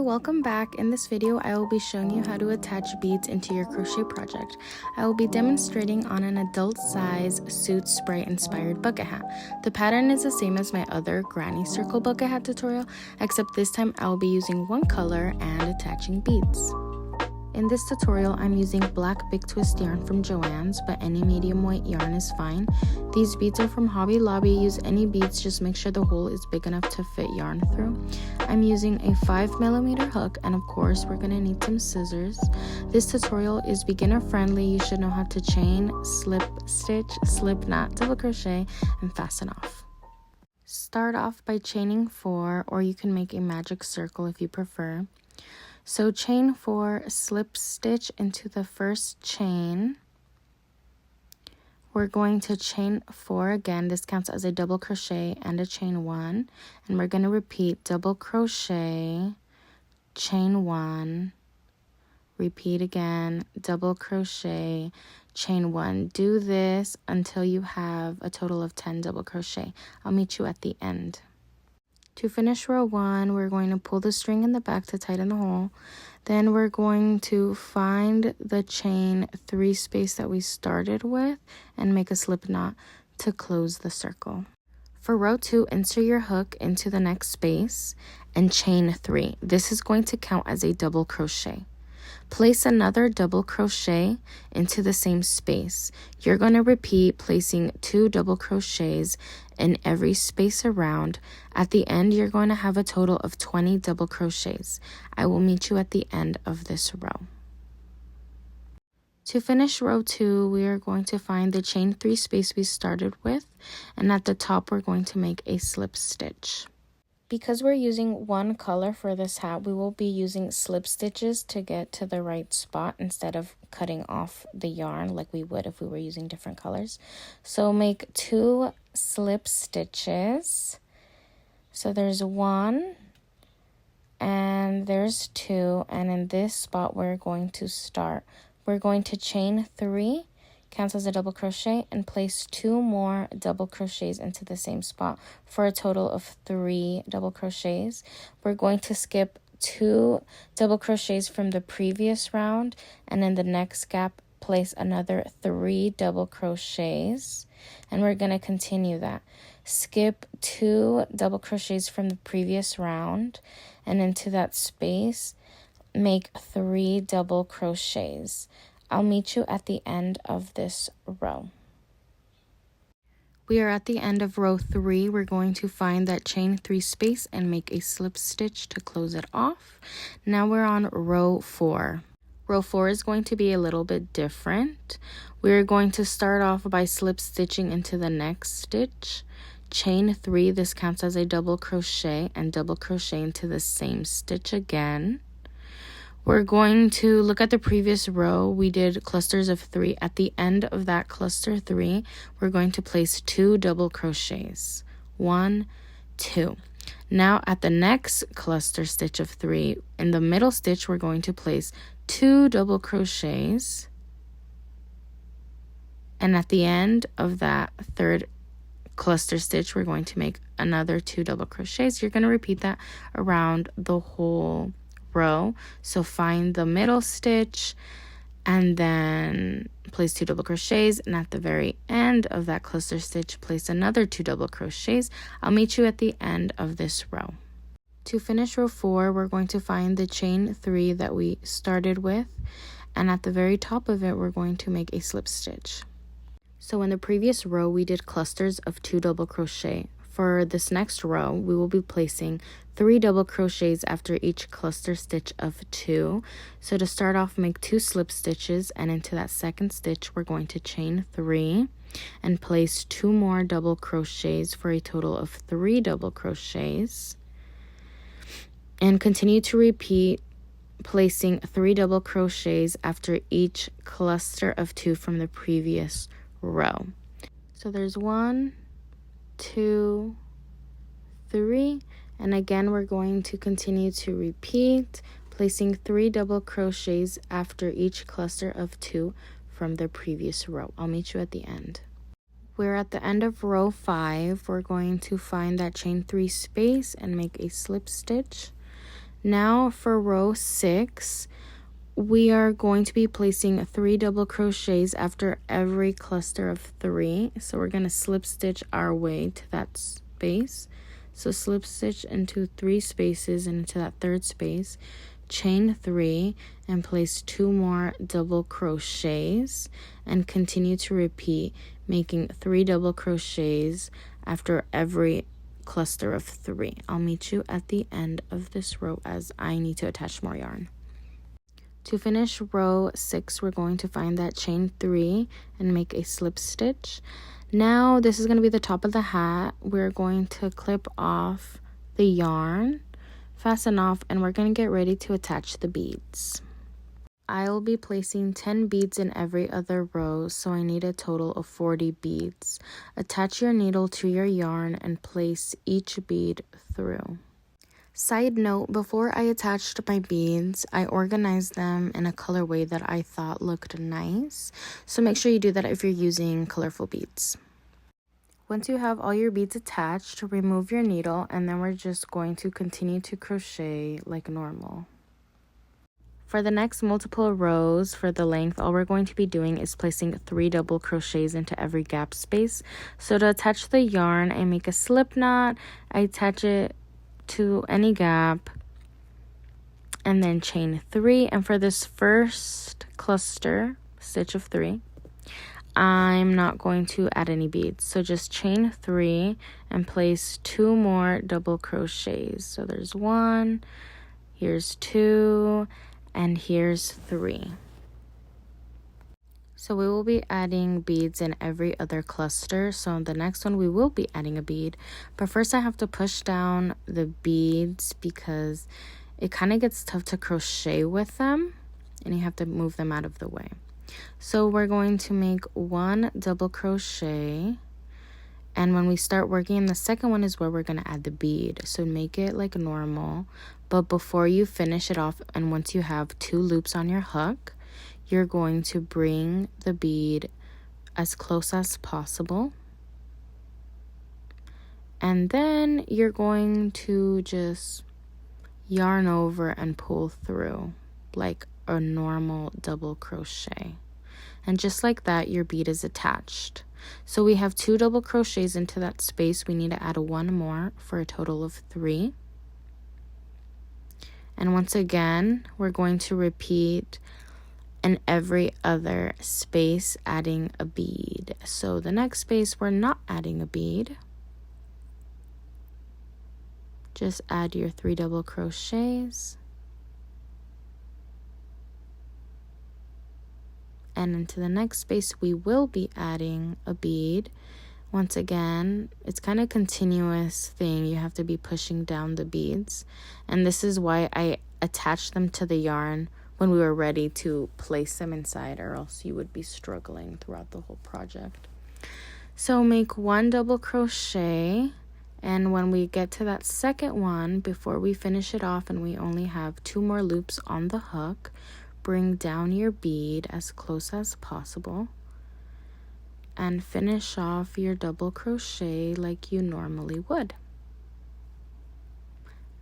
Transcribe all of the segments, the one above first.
welcome back. In this video, I will be showing you how to attach beads into your crochet project. I will be demonstrating on an adult size Soot Sprite inspired bucket hat. The pattern is the same as my other granny circle bucket hat tutorial, except this time I will be using one color and attaching beads. In this tutorial, I'm using black big twist yarn from Joann's, but any medium weight yarn is fine. These beads are from Hobby Lobby. Use any beads, just make sure the hole is big enough to fit yarn through. I'm using a 5mm hook, and of course we're going to need some scissors. This tutorial is beginner friendly. You should know how to chain, slip stitch, slip knot, double crochet, and fasten off. Start off by chaining 4, or you can make a magic circle if you prefer. So chain 4, slip stitch into the first chain. We're going to chain 4 again. This counts as a double crochet and a chain 1. And we're going to repeat double crochet, chain 1, repeat again, double crochet, chain 1. Do this until you have a total of 10 double crochet. I'll meet you at the end. To finish row 1, we're going to pull the string in the back to tighten the hole. Then we're going to find the chain 3 space that we started with and make a slip knot to close the circle. For row 2, insert your hook into the next space and chain 3. This is going to count as a double crochet. Place another double crochet into the same space. You're going to repeat placing 2 double crochets in every space around. At the end, you're going to have a total of 20 double crochets. I will meet you at the end of this row. To finish row 2, we are going to find the chain 3 space we started with, and at the top we're going to make a slip stitch. Because we're using one color for this hat, we will be using slip stitches to get to the right spot instead of cutting off the yarn like we would if we were using different colors. So make 2 slip stitches. So there's 1 and there's 2, and in this spot we're going to start. We're going to chain 3, counts as a double crochet, and place 2 more double crochets into the same spot for a total of 3 double crochets. We're going to skip 2 double crochets from the previous round, and in the next gap place another 3 double crochets, and we're going to continue that. Skip 2 double crochets from the previous round, and into that space make 3 double crochets. I'll meet you at the end of this row. We are at the end of row 3. We're going to find that chain 3 space and make a slip stitch to close it off. Now we're on row 4. Row 4 is going to be a little bit different. We're going to start off by slip stitching into the next stitch. Chain 3, this counts as a double crochet, and double crochet into the same stitch again. We're going to look at the previous row. We did clusters of 3. At the end of that cluster 3, we're going to place 2 double crochets. 1, 2. Now at the next cluster stitch of 3, in the middle stitch, we're going to place 2 double crochets. And at the end of that third cluster stitch, we're going to make another 2 double crochets. You're going to repeat that around the whole row. So find the middle stitch and then place 2 double crochets, and at the very end of that cluster stitch place another 2 double crochets. I'll meet you at the end of this row. To finish row 4, we're going to find the chain 3 that we started with, and at the very top of it we're going to make a slip stitch. So in the previous row we did clusters of 2 double crochet. For this next row, we will be placing 3 double crochets after each cluster stitch of 2. So to start off, make 2 slip stitches, and into that second stitch, we're going to chain 3 and place 2 more double crochets for a total of 3 double crochets. And continue to repeat, placing 3 double crochets after each cluster of 2 from the previous row. So there's 1, 2, 3, and again we're going to continue to repeat, placing 3 double crochets after each cluster of 2 from the previous row. I'll meet you at the end. We're at the end of row 5. We're going to find that chain 3 space and make a slip stitch. Now for row 6, we are going to be placing 3 double crochets after every cluster of 3. So we're going to slip stitch our way to that space. So slip stitch into 3 spaces and into that third space, chain 3 and place 2 more double crochets and continue to repeat, making 3 double crochets after every cluster of 3. I'll meet you at the end of this row as I need to attach more yarn. To finish row 6, we're going to find that chain 3 and make a slip stitch. Now this is going to be the top of the hat. We're going to clip off the yarn, fasten off, and we're going to get ready to attach the beads. I'll be placing 10 beads in every other row, so I need a total of 40 beads. Attach your needle to your yarn and place each bead through. Side note, before I attached my beads, I organized them in a colorway that I thought looked nice. So make sure you do that if you're using colorful beads. Once you have all your beads attached, remove your needle, and then we're just going to continue to crochet like normal. For the next multiple rows for the length, all we're going to be doing is placing 3 double crochets into every gap space. So to attach the yarn, I make a slip knot, I attach it to any gap, and then chain 3. And for this first cluster stitch of 3, I'm not going to add any beads, so just chain 3 and place 2 more double crochets. So there's 1, here's 2, and here's 3. So we will be adding beads in every other cluster. So in the next one, we will be adding a bead. But first I have to push down the beads because it kind of gets tough to crochet with them. And you have to move them out of the way. So we're going to make 1 double crochet. And when we start working, the second one is where we're going to add the bead. So make it like normal. But before you finish it off, and once you have 2 loops on your hook, you're going to bring the bead as close as possible. And then you're going to just yarn over and pull through like a normal double crochet. And just like that, your bead is attached. So we have 2 double crochets into that space. We need to add 1 more for a total of 3. And once again, we're going to repeat in every other space, adding a bead. So the next space, we're not adding a bead. Just add your 3 double crochets. And into the next space, we will be adding a bead. Once again, it's kind of continuous thing. You have to be pushing down the beads. And this is why I attached them to the yarn when we were ready to place them inside, or else you would be struggling throughout the whole project. So make 1 double crochet, and when we get to that second one, before we finish it off and we only have 2 more loops on the hook, bring down your bead as close as possible and finish off your double crochet like you normally would.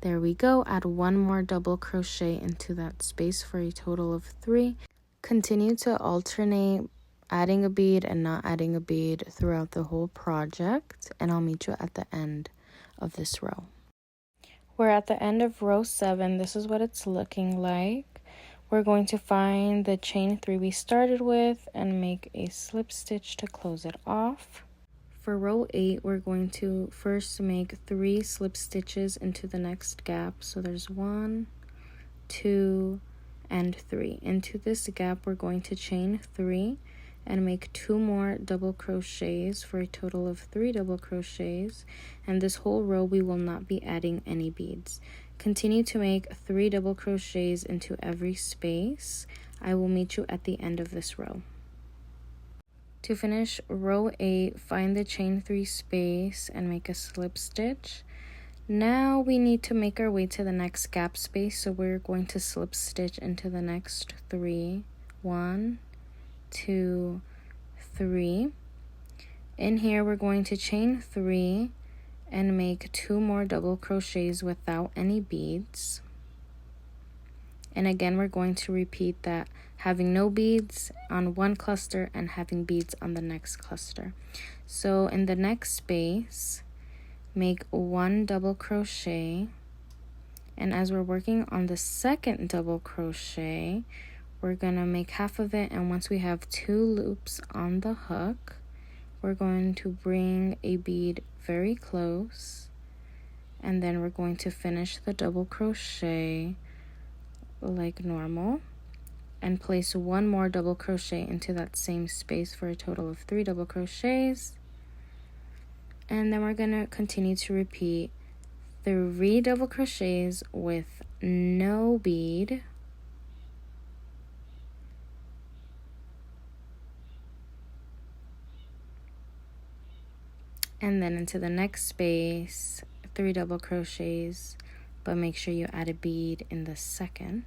There we go. Add 1 more double crochet into that space for a total of 3. Continue to alternate adding a bead and not adding a bead throughout the whole project, and I'll meet you at the end of this row. We're at the end of row 7. This is what it's looking like. We're going to find the chain 3 we started with and make a slip stitch to close it off. For row 8, we're going to first make 3 slip stitches into the next gap. So there's 1, 2, and 3. Into this gap, we're going to chain 3 and make 2 more double crochets for a total of 3 double crochets. And this whole row, we will not be adding any beads. Continue to make 3 double crochets into every space. I will meet you at the end of this row. To finish row 8, find the chain 3 space and make a slip stitch. Now we need to make our way to the next gap space, so we're going to slip stitch into the next 3. 1, 2, 3. In here we're going to chain 3 and make 2 more double crochets without any beads. And again, we're going to repeat that, having no beads on one cluster and having beads on the next cluster. So in the next space, make 1 double crochet. And as we're working on the second double crochet, we're going to make half of it. And once we have 2 loops on the hook, we're going to bring a bead very close. And then we're going to finish the double crochet like normal and place 1 more double crochet into that same space for a total of 3 double crochets. And then we're going to continue to repeat 3 double crochets with no bead, and then into the next space 3 double crochets, but make sure you add a bead in the second.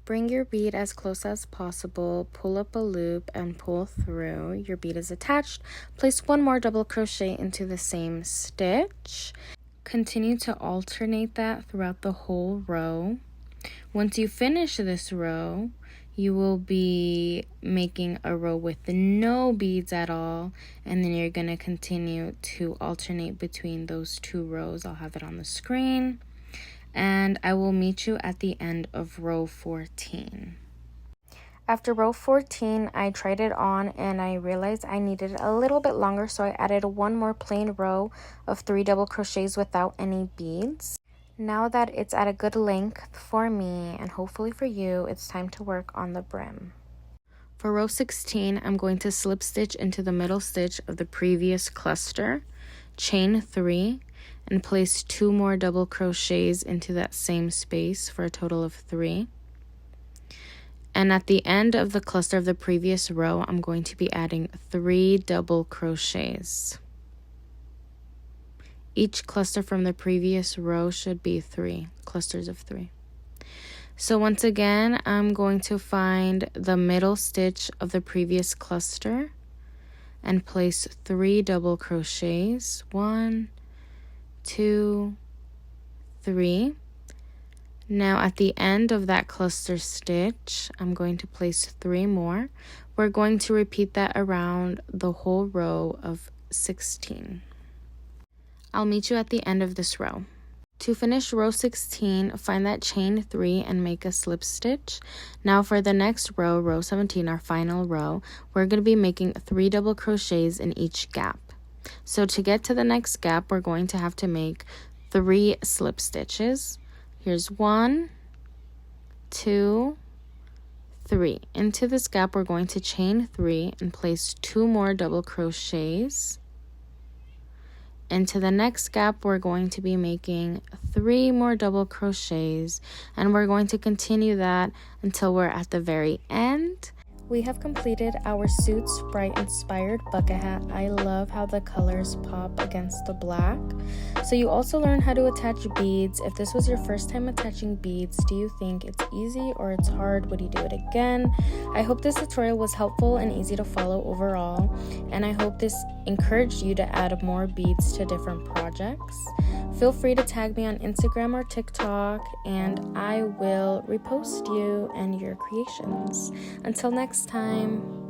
Bring your bead as close as possible, pull up a loop and pull through. Your bead is attached. Place 1 more double crochet into the same stitch. Continue to alternate that throughout the whole row. Once you finish this row, you will be making a row with no beads at all, and then you're going to continue to alternate between those 2 rows. I'll have it on the screen. And I will meet you at the end of row 14. After row 14, I tried it on and I realized I needed it a little bit longer, so I added 1 more plain row of 3 double crochets without any beads. Now that it's at a good length for me and hopefully for you, it's time to work on the brim. For row 16, I'm going to slip stitch into the middle stitch of the previous cluster, chain 3, and place 2 more double crochets into that same space for a total of 3. And at the end of the cluster of the previous row, I'm going to be adding 3 double crochets. Each cluster from the previous row should be 3 clusters of 3. So once again, I'm going to find the middle stitch of the previous cluster and place 3 double crochets. 1, 2, 3. Now at the end of that cluster stitch, I'm going to place 3 more. We're going to repeat that around the whole row of 16. I'll meet you at the end of this row. To finish row 16, find that chain 3 and make a slip stitch. Now for the next row, row 17, our final row, we're going to be making 3 double crochets in each gap. So to get to the next gap, we're going to have to make 3 slip stitches. Here's 1, 2, 3. Into this gap, we're going to chain 3 and place 2 more double crochets. Into the next gap, we're going to be making 3 more double crochets, and we're going to continue that until we're at the very end. We have completed our Soot Sprite inspired bucket hat. I love how the colors pop against the black. So you also learn how to attach beads. If this was your first time attaching beads, do you think it's easy or it's hard? Would you do it again? I hope this tutorial was helpful and easy to follow overall, and I hope this encouraged you to add more beads to different projects. Feel free to tag me on Instagram or TikTok, and I will repost you and your creations. Until next time.